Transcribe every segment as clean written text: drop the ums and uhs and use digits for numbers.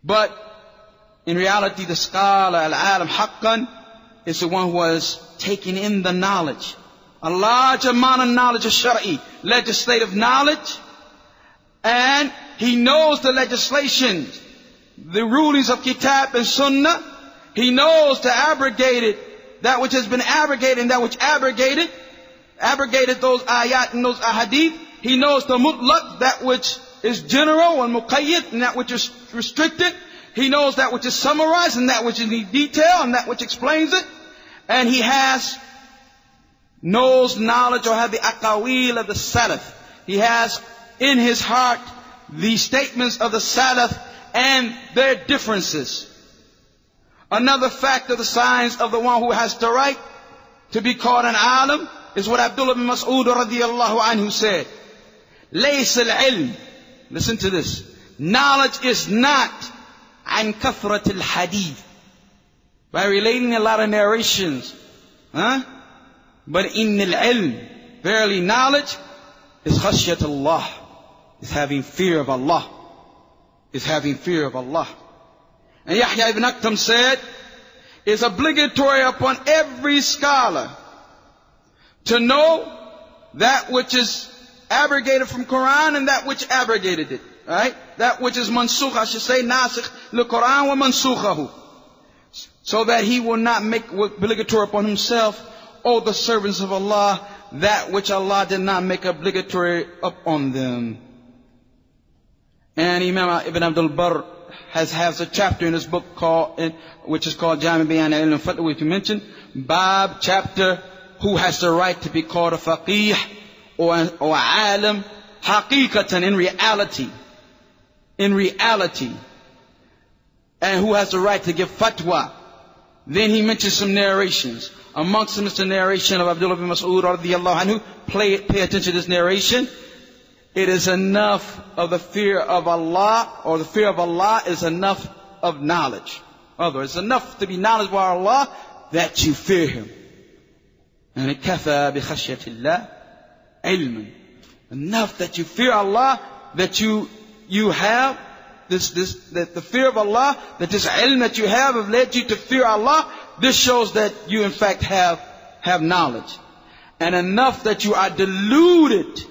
But in reality, the scholar, al-alim haqqan, is the one who has taken in the knowledge, a large amount of knowledge of shari'i, legislative knowledge, and he knows the legislations, the rulings of kitab and sunnah. He knows to abrogate it, that which has been abrogated and that which abrogated those ayat and those ahadith. He knows the mutlaq, that which is general, and muqayyid, and that which is restricted. He knows that which is summarized and that which is in detail and that which explains it. And he knows knowledge, or have the aqawil of the salaf. He has in his heart the statements of the salaf and their differences. Another fact of the signs of the one who has the right to be called an alim is what Abdullah bin Mas'ud radiyallahu anhu said. Laysa al-ilm. Listen to this. Knowledge is not an kathrat al-hadith, by relating a lot of narrations. But in al-ilm, verily knowledge is khashyat Allah, is having fear of Allah. Is having fear of Allah. And Yahya ibn Akhtam said, it's obligatory upon every scholar to know that which is abrogated from Quran and that which abrogated it. Right? That which is mansukh, I should say, nasikh l-Quran wa mansukhahu. So that he will not make obligatory upon himself, O the servants of Allah, that which Allah did not make obligatory upon them. And Imam Ibn Abdul Barr has a chapter in his book which is called Jami' Bayan al-Ilm al-Fatwa, which you mentioned. Bab, chapter, who has the right to be called a faqih or alim, haqiqatan, in reality. In reality. And who has the right to give fatwa. Then he mentions some narrations. Amongst them is the narration of Abdullah bin Mas'ud radiyallahu anhu. Pay attention to this narration. It is enough of the fear of Allah, or the fear of Allah is enough of knowledge. In other words, it's enough to be knowledgeable of Allah that you fear Him. And it kafa bi khashyatillah ilman. Enough that you fear Allah, that you have that the fear of Allah, that this ilm that you have led you to fear Allah. This shows that you in fact have knowledge. And enough that you are deluded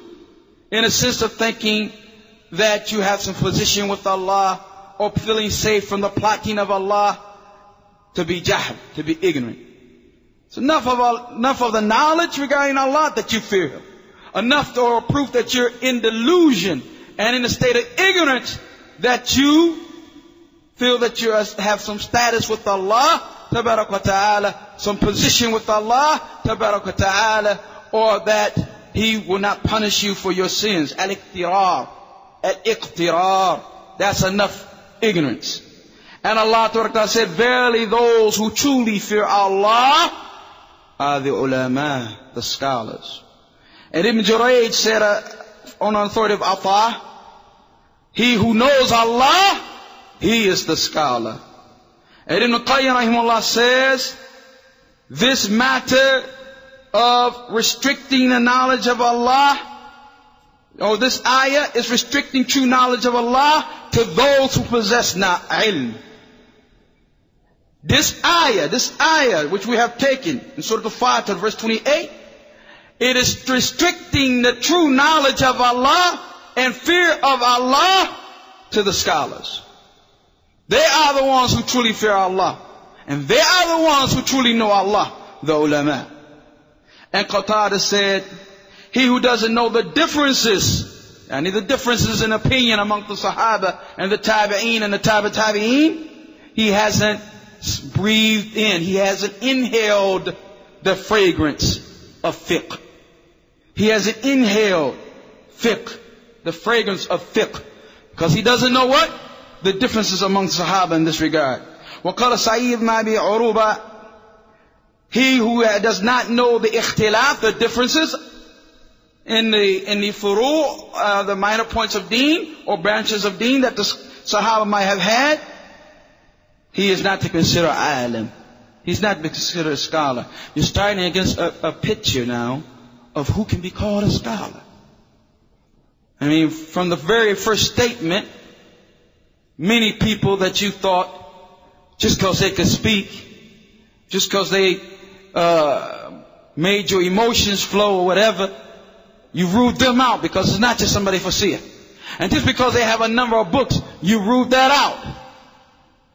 in a sense of thinking that you have some position with Allah, or feeling safe from the plotting of Allah, to be jahl, to be ignorant. So enough of the knowledge regarding Allah that you fear Him. Enough or proof that you're in delusion and in a state of ignorance that you feel that you have some status with Allah, tabarak wa ta'ala, some position with Allah, tabarak wa ta'ala, or that He will not punish you for your sins. Al-iqtirar. Al-iqtirar. That's enough ignorance. And Allah Ta'ala said, verily those who truly fear Allah are the Ulamaa, the scholars. And Ibn Jurayj said on authority of Atha, he who knows Allah, he is the scholar. And Ibn Qayyim Rahimullaah says, this matter of restricting the knowledge of Allah, or this ayah is restricting true knowledge of Allah to those who possess ilm. This ayah which we have taken in Surah Al-Fatiha, verse 28, it is restricting the true knowledge of Allah and fear of Allah to the scholars. They are the ones who truly fear Allah. And they are the ones who truly know Allah, the Ulamaa. And Qatada said, he who doesn't know the differences, the differences in opinion among the Sahaba and the Tabi'een and the Tabi'een, he hasn't breathed in, he hasn't inhaled the fragrance of fiqh. He hasn't inhaled fiqh, the fragrance of fiqh. Because he doesn't know what? The differences among Sahaba in this regard. وَقَالَ سَعِيدٌ مَا بِي عُرُوبًا. He who does not know the ikhtilaf, the differences in the furu', the minor points of deen or branches of deen that the Sahaba might have had, he is not to consider alim. He's not to consider a scholar. You're starting against a picture now of who can be called a scholar. From the very first statement, many people that you thought just because they could speak, just because they made your emotions flow or whatever, you ruled them out because it's not just somebody for seeing. And just because they have a number of books, you ruled that out.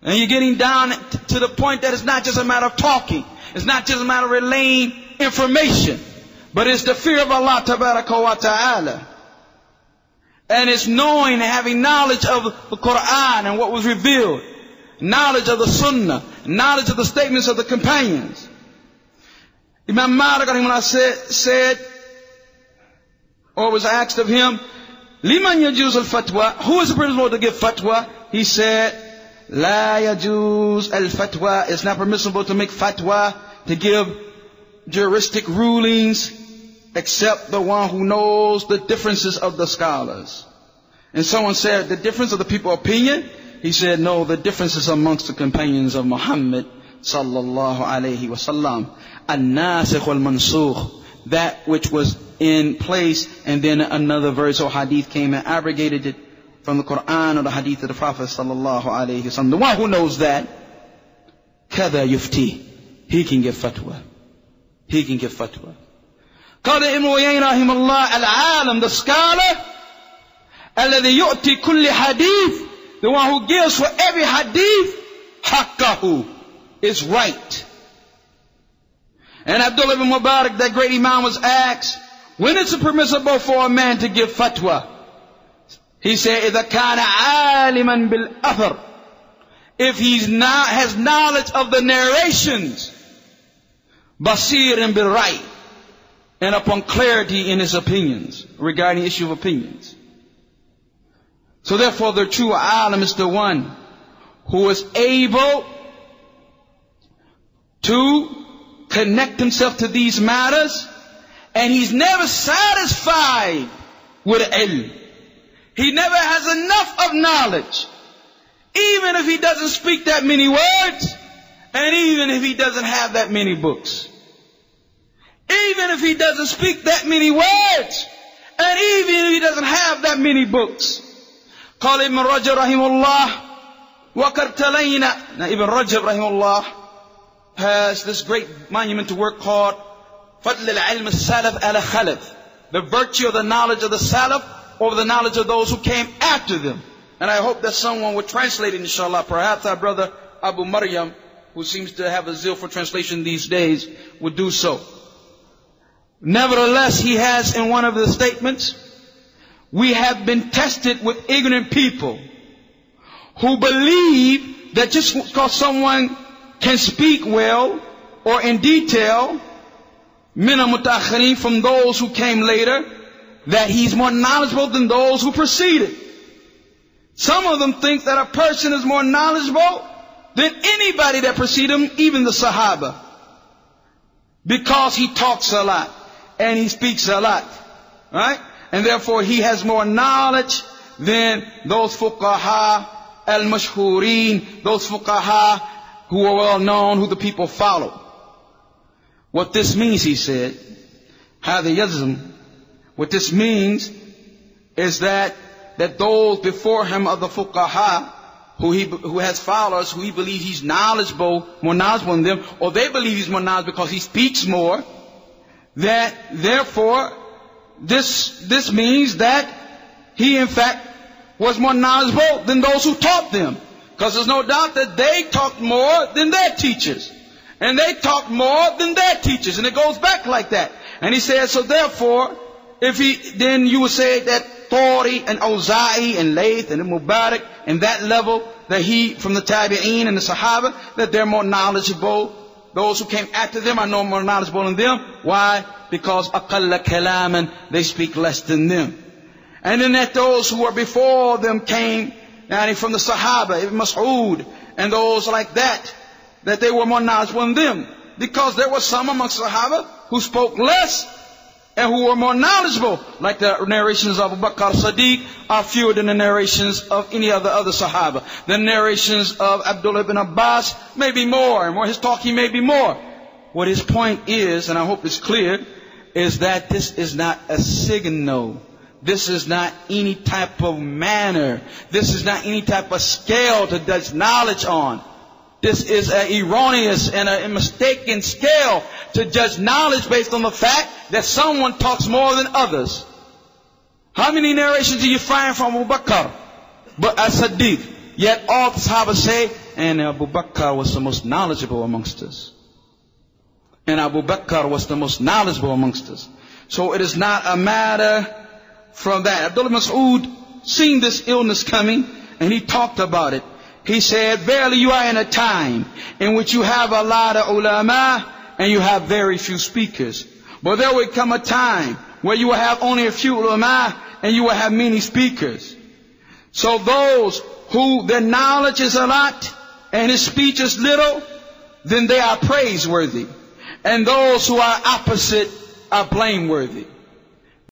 And you're getting down to the point that it's not just a matter of talking. It's not just a matter of relaying information. But it's the fear of Allah tabaraka wa ta'ala. And it's knowing and having knowledge of the Quran and what was revealed. Knowledge of the Sunnah. Knowledge of the statements of the companions. Imam Malik said, or was asked of him, Liman yajuz al-fatwa? Who is the permissible to give fatwa? He said, La yajuz al-fatwa. It's not permissible to make fatwa, to give juristic rulings, except the one who knows the differences of the scholars. And someone said, the difference of the people's opinion? He said, no, the differences amongst the companions of Muhammad sallallahu alayhi wa sallam. An-nasikh wal-mansukh. That which was in place, and then another verse or hadith came and abrogated it from the Quran or the hadith of the Prophet sallallahu alayhi wa sallam. The one who knows that, kada yufti. He can give fatwa. He can give fatwa. قال ابن عيينة رحمه الله العالم, the scholar, الذي يؤتي كل hadith, the one who gives for every hadith, حقه, is right. And Abdullah ibn Mubarak, that great imam, was asked, when is it permissible for a man to give fatwa? He said, إذا كان عالما بالأثر, if he has knowledge of the narrations, بصير بالرأي, and upon clarity in his opinions, regarding the issue of opinions. So therefore the true alim is the one who is able to connect himself to these matters, and he's never satisfied with ilm. He never has enough of knowledge, even if he doesn't speak that many words, and even if he doesn't have that many books. Even if he doesn't speak that many words, and even if he doesn't have that many books. قال ابن رجب رحمه الله وقد تلينا. Now Ibn Rajab rahimahullah has this great monumental work called فضل العلم السلف على خلف, the virtue of the knowledge of the Salaf over the knowledge of those who came after them. And I hope that someone would translate it, inshallah. Perhaps our brother Abu Maryam, who seems to have a zeal for translation these days, would do so. Nevertheless, he has in one of the statements, we have been tested with ignorant people who believe that just because someone can speak well or in detail, mina mutaakhirin, from those who came later, that he's more knowledgeable than those who preceded. Some of them think that a person is more knowledgeable than anybody that preceded him, even the Sahaba, because he talks a lot and he speaks a lot, right? And therefore he has more knowledge than those fuqaha al-mashhureen, those fuqaha who are well known, who the people follow. What this means, he said, هذا يلزم, what this means is that those before him of the fuqaha, who has followers, who he believes he's knowledgeable, more knowledgeable than them, or they believe he's more knowledgeable because he speaks more, that therefore this means that he in fact was more knowledgeable than those who taught them. Because there's no doubt that they talked more than their teachers. And they talked more than their teachers. And it goes back like that. And he said, so therefore, then you would say that Tori and Awza'i and Layth and Mubarak and that level, that he, from the Tabi'een and the Sahaba, that they're more knowledgeable. Those who came after them are no more knowledgeable than them. Why? Because aqalla kalaman, they speak less than them. And then that those who were before them came, from the Sahaba, Ibn Mas'ud, and those like that they were more knowledgeable than them. Because there were some amongst Sahaba who spoke less and who were more knowledgeable. Like the narrations of Abu Bakr Siddiq are fewer than the narrations of any other Sahaba. The narrations of Abdullah ibn Abbas may be more, and more his talking may be more. What his point is, and I hope it's clear, is that this is not a signal This is not any type of manner. This is not any type of scale to judge knowledge on. This is an erroneous and a mistaken scale to judge knowledge based on the fact that someone talks more than others. How many narrations do you find from Abu Bakr but as-Siddiq? Yet all the Sahaba say, and Abu Bakr was the most knowledgeable amongst us. And Abu Bakr was the most knowledgeable amongst us. So it is not a matter from that. Abdullah Mas'ud seen this illness coming, and he talked about it. He said, verily you are in a time in which you have a lot of Ulamaa and you have very few speakers. But there will come a time where you will have only a few Ulamaa and you will have many speakers. So those who their knowledge is a lot and his speech is little, then they are praiseworthy. And those who are opposite are blameworthy.